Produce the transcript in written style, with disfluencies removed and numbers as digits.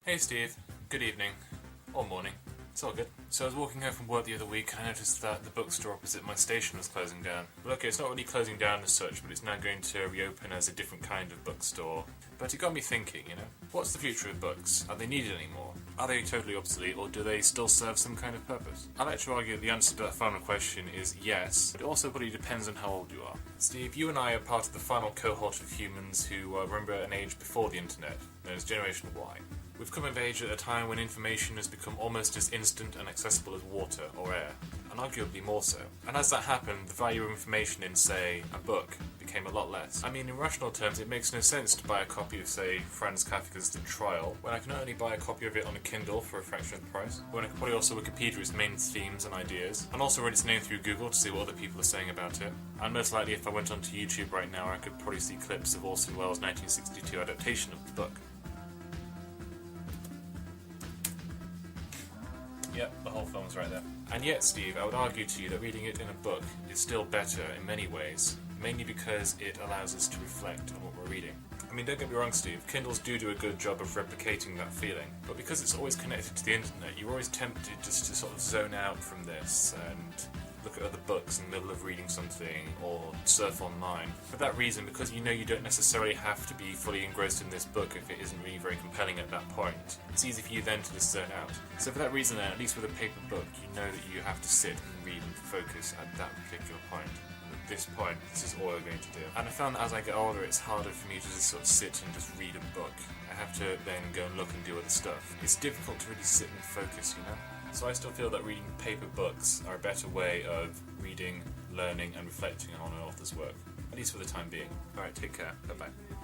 Hey Steve, good evening, or morning, it's all good. So I was walking home from work the other week and I noticed that the bookstore opposite my station was closing down. Well, okay, it's not really closing down as such, but it's now going to reopen as a different kind of bookstore. But it got me thinking, what's the future of books? Are they needed anymore? Are they totally obsolete, or do they still serve some kind of purpose? I like to argue that the answer to that final question is yes, but it also probably depends on how old you are. Steve, you and I are part of the final cohort of humans who remember an age before the internet, known as Generation Y. We've come of age at a time when information has become almost as instant and accessible as water or air, and arguably more so. And as that happened, the value of information in, say, a book became a lot less. I mean, in rational terms, it makes no sense to buy a copy of, say, Franz Kafka's The Trial, when I can only buy a copy of it on a Kindle for a fraction of the price, when I can probably also Wikipedia its main themes and ideas, and also read its name through Google to see what other people are saying about it. And most likely, if I went onto YouTube right now, I could probably see clips of Orson Welles' 1962 adaptation of the book. Yep, the whole film's right there. And yet, Steve, I would argue to you that reading it in a book is still better in many ways, mainly because it allows us to reflect on what we're reading. I mean, don't get me wrong, Steve, Kindles do a good job of replicating that feeling, but because it's always connected to the internet, you're always tempted just to sort of zone out from this and look at other books in the middle of reading something or surf online. For that reason, because you know you don't necessarily have to be fully engrossed in this book if it isn't really very compelling at that point, it's easy for you then to just zone out. So for that reason then, at least with a paper book, you know that you have to sit and read and focus at that particular point. At this point, this is all I'm going to do. And I found that as I get older, it's harder for me to just sort of sit and just read a book. I have to then go and look and do other stuff. It's difficult to really sit and focus, So I still feel that reading paper books are a better way of reading, learning and reflecting on an author's work, at least for the time being. Alright, take care. Bye-bye.